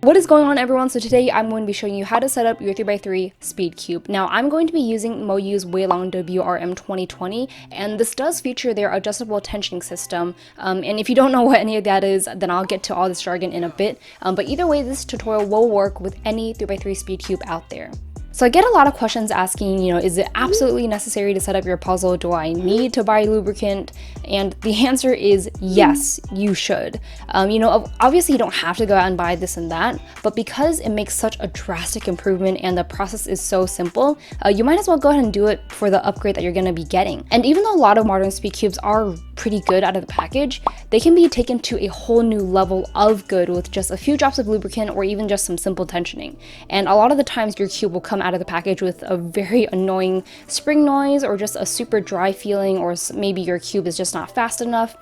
What is going on, everyone? So today I'm going to be showing you how to set up your 3x3 Speedcube. Now I'm going to be using Moyu's Weilong WRM 2020, and this does feature their adjustable tensioning system. And if you don't know what any of that is, then I'll get to all this jargon in a bit. But either way, this tutorial will work with any 3x3 Speedcube out there. So I get a lot of questions asking, is it absolutely necessary to set up your puzzle? Do I need to buy lubricant? And the answer is yes, you should. Obviously you don't have to go out and buy this and that, but because it makes such a drastic improvement and the process is so simple, you might as well go ahead and do it for the upgrade that you're going to be getting. And even though a lot of modern Speedcubes are pretty good out of the package, they can be taken to a whole new level of good with just a few drops of lubricant or even just some simple tensioning. And a lot of the times your cube will come out of the package with a very annoying spring noise or just a super dry feeling, or maybe your cube is just not fast enough.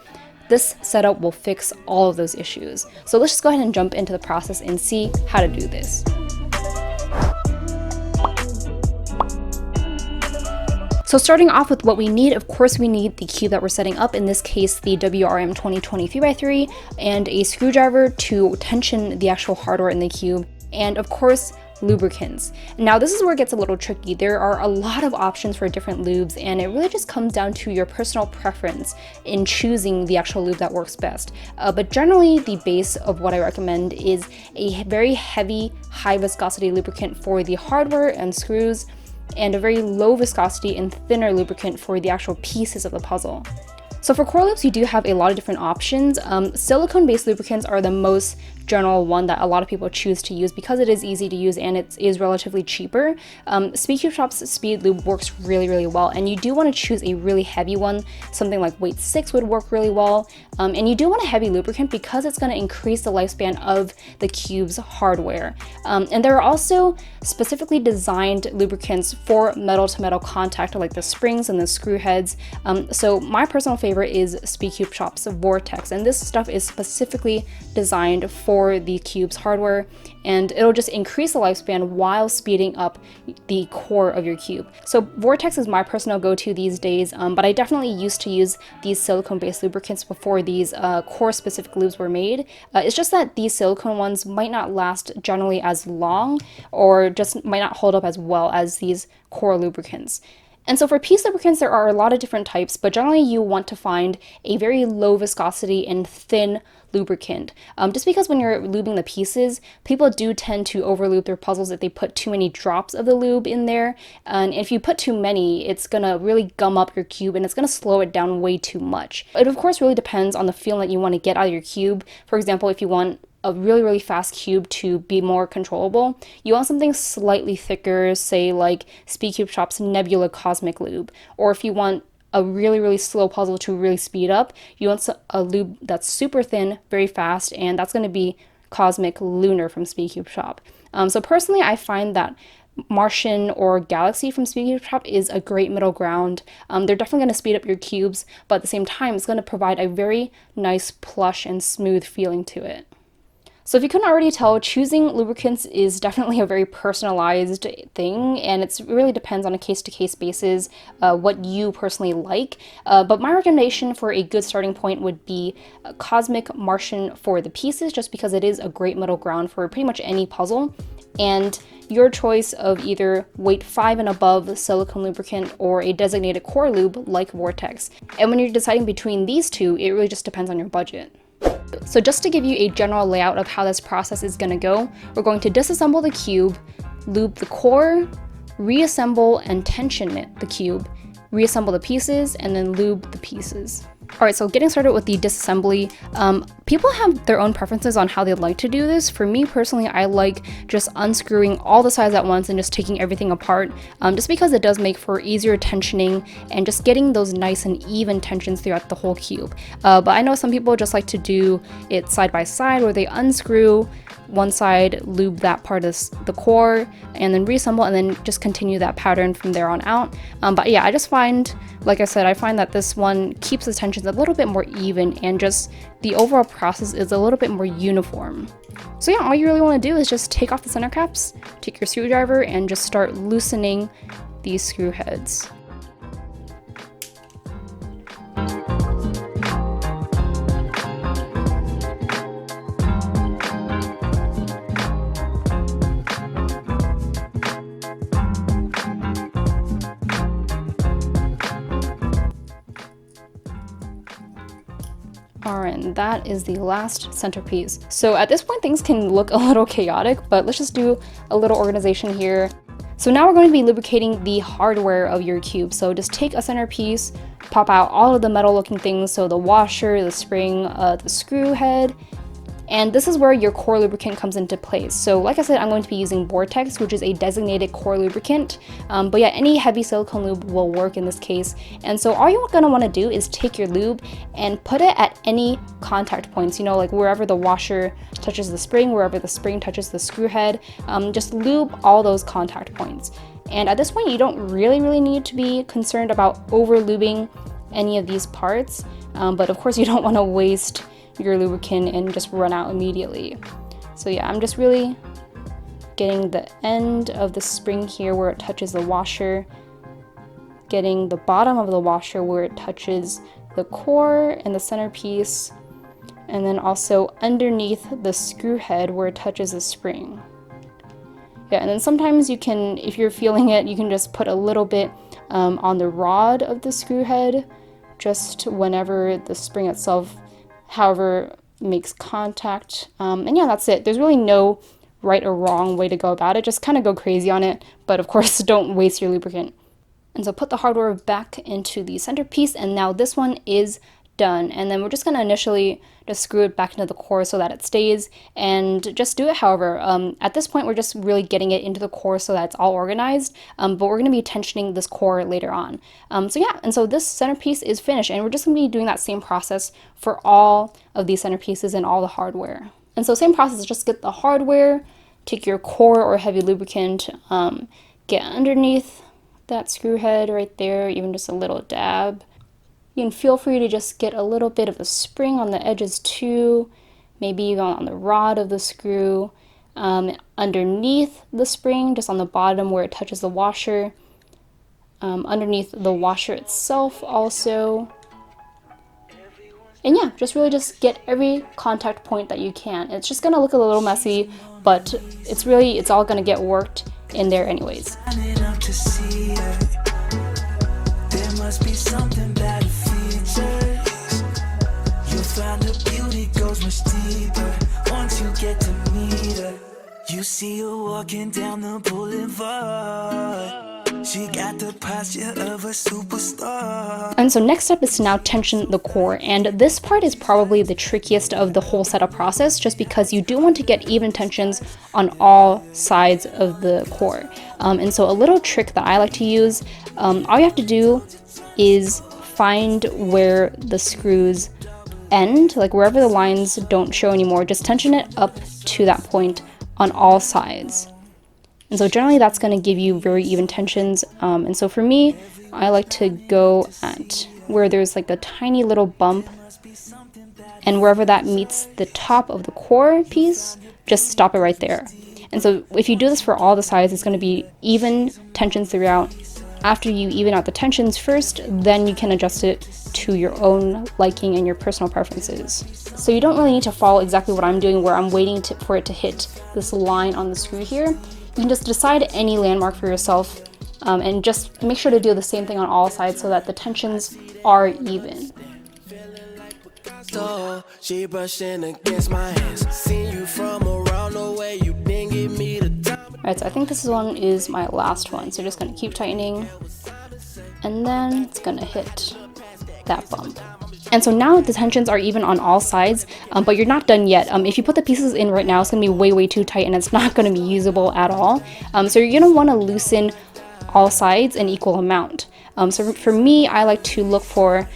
This setup will fix all of those issues. So let's just go ahead and jump into the process and see how to do this. So starting off with what we need, of course we need the cube that we're setting up, in this case the WRM 2020 3x3, and a screwdriver to tension the actual hardware in the cube, and of course lubricants. Now this is where it gets a little tricky. There are a lot of options for different lubes, and it really just comes down to your personal preference in choosing the actual lube that works best. But generally the base of what I recommend is a very heavy, high viscosity lubricant for the hardware and screws, and a very low viscosity and thinner lubricant for the actual pieces of the puzzle. So for core lubes, you do have a lot of different options. Silicone-based lubricants are the most general one that a lot of people choose to use because it is easy to use and it is relatively cheaper. Speedcube Shop's Speed Lube works really well, and you do want to choose a really heavy one. Something like weight 6 would work really well, and you do want a heavy lubricant because it's going to increase the lifespan of the cube's hardware. And there are also specifically designed lubricants for metal-to-metal contact, like the springs and the screw heads. So my personal favorite is Speedcube Shop's Vortex, and this stuff is specifically designed for the cube's hardware, and it'll just increase the lifespan while speeding up the core of your cube. So Vortex is my personal go-to these days, but I definitely used to use these silicone-based lubricants before these core-specific lubes were made. It's just that these silicone ones might not last generally as long, or just might not hold up as well as these core lubricants. And so for piece lubricants, there are a lot of different types, but generally you want to find a very low viscosity and thin lubricant. Just because when you're lubing the pieces, people do tend to overlube their puzzles if they put too many drops of the lube in there. And if you put too many, it's gonna really gum up your cube and it's gonna slow it down way too much. It of course really depends on the feeling that you want to get out of your cube. For example, if you want a really fast cube to be more controllable, you want something slightly thicker, say like Speedcube Shop's Nebula Cosmic Lube. Or if you want a really slow puzzle to really speed up, you want a lube that's super thin, very fast, and that's going to be Cosmic Lunar from Speedcube Shop. So personally, I find that Martian or Galaxy from Speedcube Shop is a great middle ground. They're definitely going to speed up your cubes, but at the same time, it's going to provide a very nice, plush, and smooth feeling to it. So if you couldn't already tell, choosing lubricants is definitely a very personalized thing, and it really depends on a case-to-case basis what you personally like. But my recommendation for a good starting point would be Cosmic Martian for the pieces, just because it is a great middle ground for pretty much any puzzle. And your choice of either weight 5 and above silicone lubricant or a designated core lube like Vortex. And when you're deciding between these two, it really just depends on your budget. So just to give you a general layout of how this process is going to go, we're going to disassemble the cube, lube the core, reassemble and tension the cube, reassemble the pieces, and then lube the pieces. Alright, so getting started with the disassembly, people have their own preferences on how they'd like to do this. For me personally, I like just unscrewing all the sides at once and just taking everything apart, just because it does make for easier tensioning and just getting those nice and even tensions throughout the whole cube. But I know some people just like to do it side by side, where they unscrew one side, lube that part of the core, and then reassemble, and then just continue that pattern from there on out. But yeah, I just find, like I said, I find that this one keeps the tensions a little bit more even, and just the overall process is a little bit more uniform. So yeah, all you really want to do is just take off the center caps, take your screwdriver, and just start loosening these screw heads. Alright, and that is the last centerpiece. So at this point things can look a little chaotic, but let's just do a little organization here. So now we're going to be lubricating the hardware of your cube. So just take a centerpiece, pop out all of the metal looking things, so the washer, the spring, the screw head, and this is where your core lubricant comes into place. So like I said, I'm going to be using Vortex, which is a designated core lubricant. But yeah, any heavy silicone lube will work in this case. And so all you're gonna wanna do is take your lube and put it at any contact points, you know, like wherever the washer touches the spring, wherever the spring touches the screw head, just lube all those contact points. And at this point, you don't really need to be concerned about over lubing any of these parts. But of course you don't wanna waste your lubricant and just run out immediately. So yeah, I'm just really getting the end of the spring here where it touches the washer, getting the bottom of the washer where it touches the core and the centerpiece, and then also underneath the screw head where it touches the spring. Yeah, and then sometimes you can, if you're feeling it, you can just put a little bit on the rod of the screw head, just whenever the spring itself however makes contact, and yeah, that's it. There's really no right or wrong way to go about it. Just kind of go crazy on it, but of course don't waste your lubricant. And so put the hardware back into the centerpiece, and now this one is done. And then we're just going to initially just screw it back into the core so that it stays, and just do it however. At this point we're just really getting it into the core so that it's all organized, but we're going to be tensioning this core later on. So yeah, and so this centerpiece is finished, and we're just going to be doing that same process for all of these centerpieces and all the hardware. And so same process, just get the hardware, take your core or heavy lubricant, get underneath that screw head right there, even just a little dab. You can feel free to just get a little bit of a spring on the edges too, maybe even on the rod of the screw, underneath the spring, just on the bottom where it touches the washer, underneath the washer itself also. And yeah, just really just get every contact point that you can. It's just gonna look a little messy, but it's all gonna get worked in there anyways. There must be something that features. You'll find the beauty goes much deeper once you get to meet her. You see her walking down the boulevard. She got the posture of a superstar. And so next up is to now tension the core, and this part is probably the trickiest of the whole setup process, just because you do want to get even tensions on all sides of the core. And so a little trick that I like to use, all you have to do is find where the screws end, like wherever the lines don't show anymore, just tension it up to that point on all sides. And so generally that's going to give you very even tensions. And so for me, I like to go at where there's like a tiny little bump, and wherever that meets the top of the core piece, just stop it right there. And so if you do this for all the sides, it's going to be even tensions throughout. After you even out the tensions first, then you can adjust it to your own liking and your personal preferences. So you don't really need to follow exactly what I'm doing, where I'm waiting for it to hit this line on the screw here. You can just decide any landmark for yourself, and just make sure to do the same thing on all sides so that the tensions are even. She brushing against my hands. Seen you from around the way, you didn't give me the time. Alright, so I think this one is my last one. So just gonna keep tightening, and then it's gonna hit that bump. And so now the tensions are even on all sides, but you're not done yet. If you put the pieces in right now, it's gonna be way too tight, and it's not gonna be usable at all. So you're gonna wanna loosen all sides an equal amount. So for me, I like to look for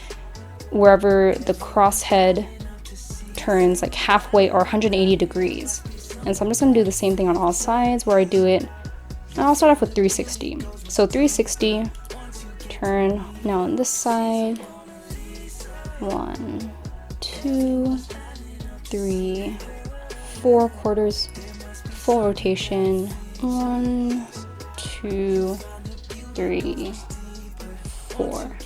wherever the crosshead turns like halfway or 180 degrees. And so I'm just gonna do the same thing on all sides where I do it. And I'll start off with 360. So 360, turn now on this side. 1, 2, 3, 4 quarters, full rotation. 1, 2, 3, 4.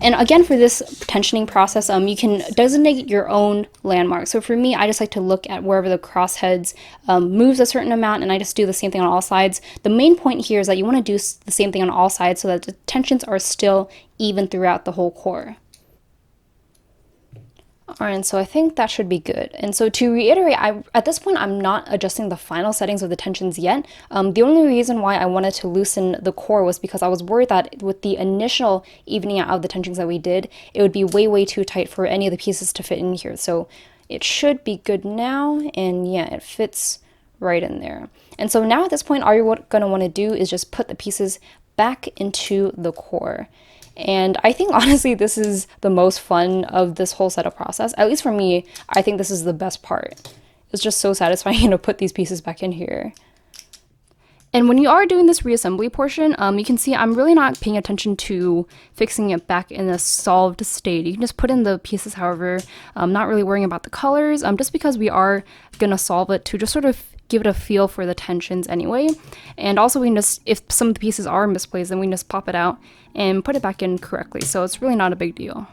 And again, for this tensioning process, you can designate your own landmark. So for me, I just like to look at wherever the crossheads moves a certain amount, and I just do the same thing on all sides. The main point here is that you want to do the same thing on all sides so that the tensions are still even throughout the whole core. All right, so I think that should be good. And so to reiterate, at this point, I'm not adjusting the final settings of the tensions yet. The only reason why I wanted to loosen the core was because I was worried that with the initial evening out of the tensions that we did, it would be way, way too tight for any of the pieces to fit in here. So it should be good now, and yeah, it fits right in there. And so now at this point, all you're gonna wanna do is just put the pieces back into the core. And I think honestly this is the most fun of this whole setup process. At least for me, I think this is the best part. It's just so satisfying to put these pieces back in here. And when you are doing this reassembly portion, you can see I'm really not paying attention to fixing it back in a solved state. You can just put in the pieces however, not really worrying about the colors, just because we are gonna solve it to just sort of give it a feel for the tensions anyway. And also we can just, if some of the pieces are misplaced, then we can just pop it out and put it back in correctly. So it's really not a big deal.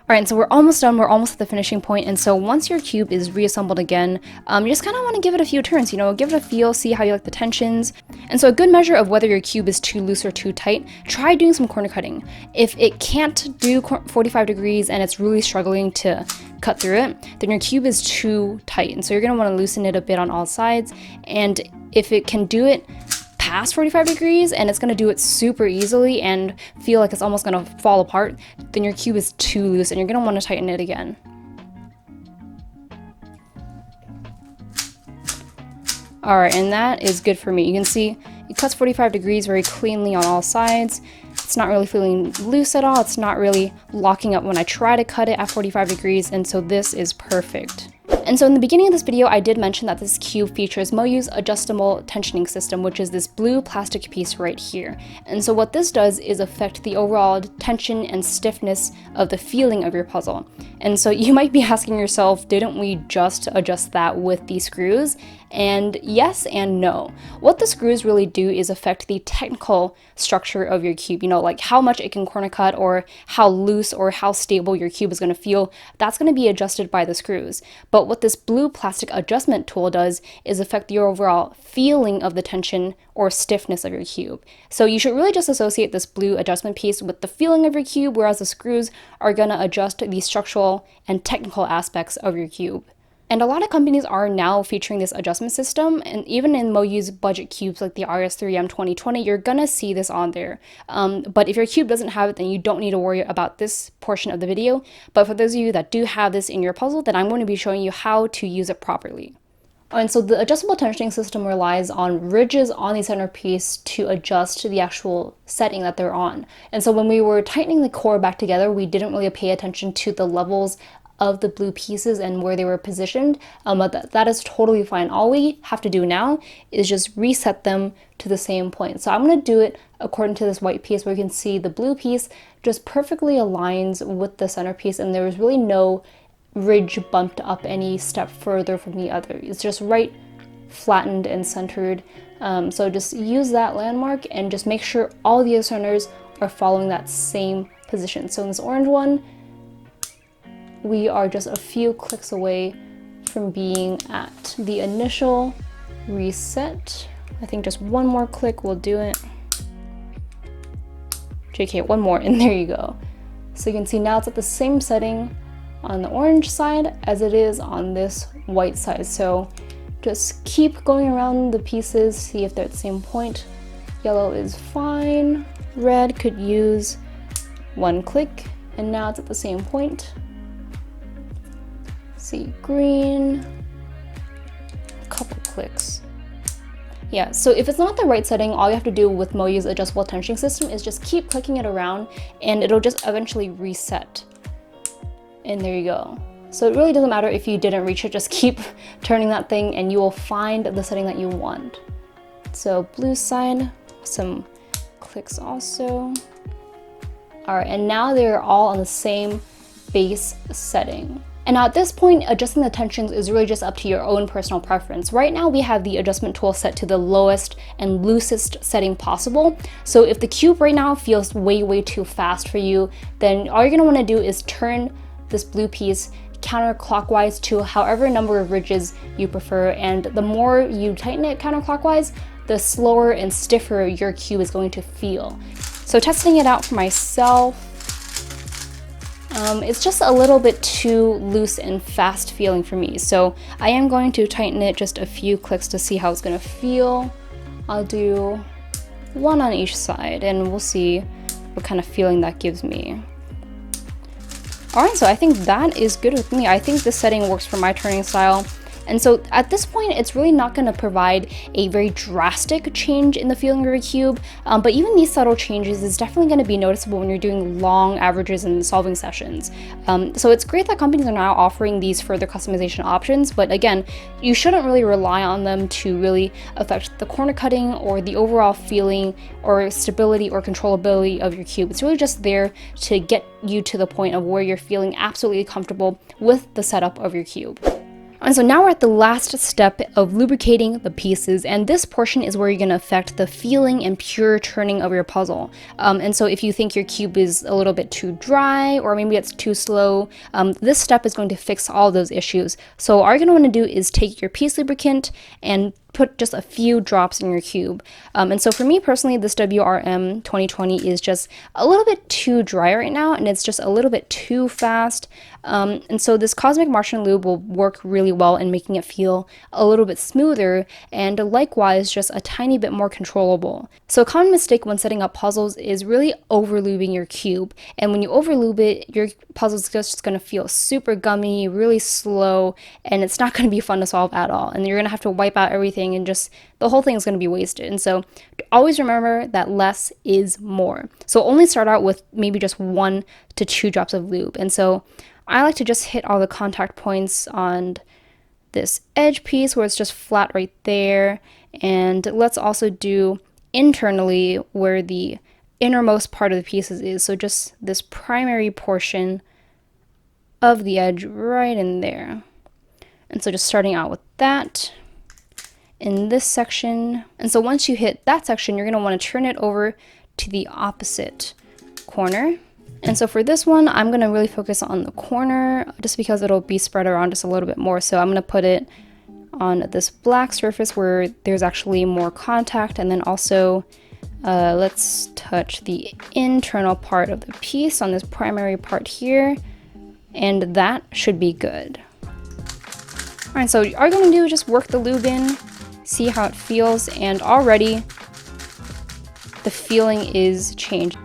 Alright, so we're almost done, we're almost at the finishing point, and so once your cube is reassembled again, you just kind of want to give it a few turns, you know, give it a feel, see how you like the tensions. And so a good measure of whether your cube is too loose or too tight, try doing some corner cutting. If it can't do 45 degrees and it's really struggling to cut through it, then your cube is too tight, and so you're going to want to loosen it a bit on all sides. And if it can do it past 45 degrees and it's going to do it super easily and feel like it's almost going to fall apart, then your cube is too loose and you're going to want to tighten it again. Alright, and that is good for me. You can see it cuts 45 degrees very cleanly on all sides. It's not really feeling loose at all. It's not really locking up when I try to cut it at 45 degrees, and so this is perfect. And so in the beginning of this video, I did mention that this cube features Moyu's adjustable tensioning system, which is this blue plastic piece right here. And so what this does is affect the overall tension and stiffness of the feeling of your puzzle. And so you might be asking yourself, didn't we just adjust that with these screws? And yes and no. What the screws really do is affect the technical structure of your cube, you know, like how much it can corner cut or how loose or how stable your cube is going to feel. That's going to be adjusted by the screws. But what this blue plastic adjustment tool does is affect the overall feeling of the tension or stiffness of your cube. So you should really just associate this blue adjustment piece with the feeling of your cube, whereas the screws are going to adjust the structural and technical aspects of your cube. And a lot of companies are now featuring this adjustment system, and even in Moyu's budget cubes like the RS3M 2020, you're gonna see this on there. But if your cube doesn't have it, then you don't need to worry about this portion of the video. But for those of you that do have this in your puzzle, then I'm going to be showing you how to use it properly. And so the adjustable tensioning system relies on ridges on the centerpiece to adjust to the actual setting that they're on. And so when we were tightening the core back together, we didn't really pay attention to the levels of the blue pieces and where they were positioned, but that is totally fine. All we have to do now is just reset them to the same point. So I'm going to do it according to this white piece where you can see the blue piece just perfectly aligns with the centerpiece, and there was really no ridge bumped up any step further from the other. It's just right flattened and centered. So just use that landmark and just make sure all the other centers are following that same position. So in this orange one, we are just a few clicks away from being at the initial reset. I think just one more click will do it. JK, one more, and there you go. So you can see now it's at the same setting on the orange side as it is on this white side. So just keep going around the pieces, see if they're at the same point. Yellow is fine. Red could use one click, and now it's at the same point. See, green, a couple clicks. Yeah, so if it's not the right setting, all you have to do with Moyu's adjustable tensioning system is just keep clicking it around and it'll just eventually reset. And there you go. So it really doesn't matter if you didn't reach it, just keep turning that thing and you will find the setting that you want. So blue side, some clicks also. All right, and now they're all on the same base setting. And now at this point, adjusting the tensions is really just up to your own personal preference. Right now we have the adjustment tool set to the lowest and loosest setting possible. So if the cube right now feels way too fast for you, then all you're gonna wanna do is turn this blue piece counterclockwise to however number of ridges you prefer. And the more you tighten it counterclockwise, the slower and stiffer your cube is going to feel. So testing it out for myself, it's just a little bit too loose and fast feeling for me. So I am going to tighten it just a few clicks to see how it's gonna feel. I'll do one on each side and we'll see what kind of feeling that gives me. Alright, so I think that is good with me. I think this setting works for my turning style. And so at this point, it's really not going to provide a very drastic change in the feeling of your cube, but even these subtle changes is definitely going to be noticeable when you're doing long averages and solving sessions. So it's great that companies are now offering these further customization options, but again, you shouldn't really rely on them to really affect the corner cutting or the overall feeling or stability or controllability of your cube. It's really just there to get you to the point of where you're feeling absolutely comfortable with the setup of your cube. And so now we're at the last step of lubricating the pieces, and this portion is where you're going to affect the feeling and pure turning of your puzzle. And so if you think your cube is a little bit too dry or maybe it's too slow, this step is going to fix all those issues. So all you're going to want to do is take your piece lubricant and put just a few drops in your cube. And so for me personally, this WRM 2020 is just a little bit too dry right now, and it's just a little bit too fast. And so this Cosmic Martian Lube will work really well in making it feel a little bit smoother and likewise just a tiny bit more controllable. So a common mistake when setting up puzzles is really over-lubing your cube. And when you over-lube it, your puzzle's just going to feel super gummy, really slow, and it's not going to be fun to solve at all. And you're going to have to wipe out everything and just the whole thing is going to be wasted. And so always remember that less is more. So only start out with maybe just 1 to 2 drops of lube. And so I like to just hit all the contact points on this edge piece where it's just flat right there. And let's also do internally where the innermost part of the pieces is. So just this primary portion of the edge right in there. And so just starting out with that in this section. And so once you hit that section, you're going to want to turn it over to the opposite corner. And so for this one, I'm going to really focus on the corner just because it'll be spread around just a little bit more. So I'm going to put it on this black surface where there's actually more contact, and then also let's touch the internal part of the piece on this primary part here, and that should be good. Alright, so all you're going to do is just work the lube in, see how it feels, and already the feeling is changed.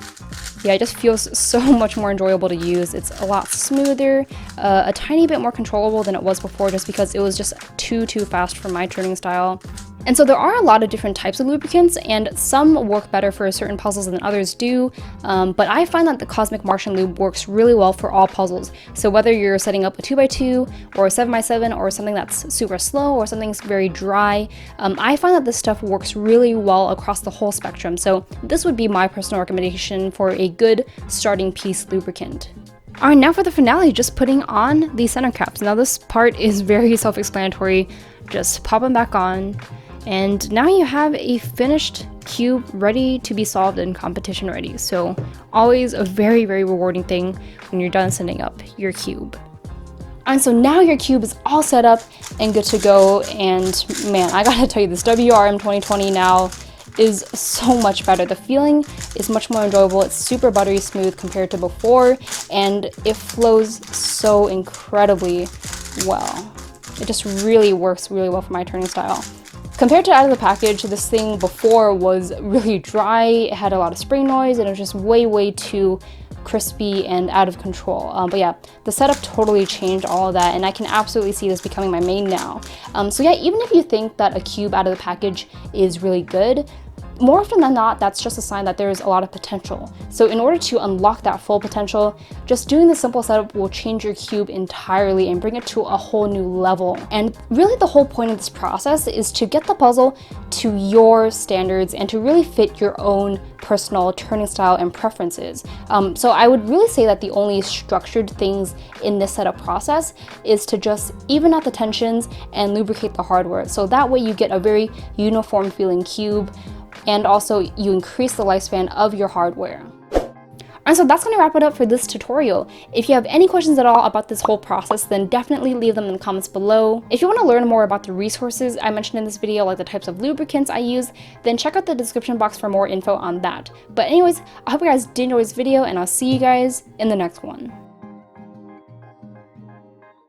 Yeah, it just feels so much more enjoyable to use. It's a lot smoother, a tiny bit more controllable than it was before just because it was just too fast for my turning style. And so there are a lot of different types of lubricants, and some work better for certain puzzles than others do, but I find that the Cosmic Martian Lube works really well for all puzzles. So whether you're setting up a 2x2 or a 7x7 or something that's super slow or something's very dry, I find that this stuff works really well across the whole spectrum. So this would be my personal recommendation for a good starting piece lubricant. Alright, now for the finale, just putting on the center caps. Now this part is very self-explanatory. Just pop them back on. And now you have a finished cube ready to be solved and competition ready. So always a very rewarding thing when you're done setting up your cube. And so now your cube is all set up and good to go. And man, I gotta tell you, this WRM 2020 now is so much better. The feeling is much more enjoyable. It's super buttery smooth compared to before, and it flows so incredibly well. It just really works really well for my turning style. Compared to out of the package, this thing before was really dry, it had a lot of spring noise, and it was just way too crispy and out of control. But yeah, the setup totally changed all of that, and I can absolutely see this becoming my main now. So yeah, even if you think that a cube out of the package is really good, more often than not, that's just a sign that there is a lot of potential. So in order to unlock that full potential, just doing the simple setup will change your cube entirely and bring it to a whole new level. And really the whole point of this process is to get the puzzle to your standards and to really fit your own personal turning style and preferences. So I would really say that the only structured things in this setup process is to just even out the tensions and lubricate the hardware. So that way you get a very uniform feeling cube, and also you increase the lifespan of your hardware. And so that's going to wrap it up for this tutorial. If you have any questions at all about this whole process, then definitely leave them in the comments below. If you want to learn more about the resources I mentioned in this video, like the types of lubricants I use, then check out the description box for more info on that. But anyways, I hope you guys did enjoy this video, and I'll see you guys in the next one.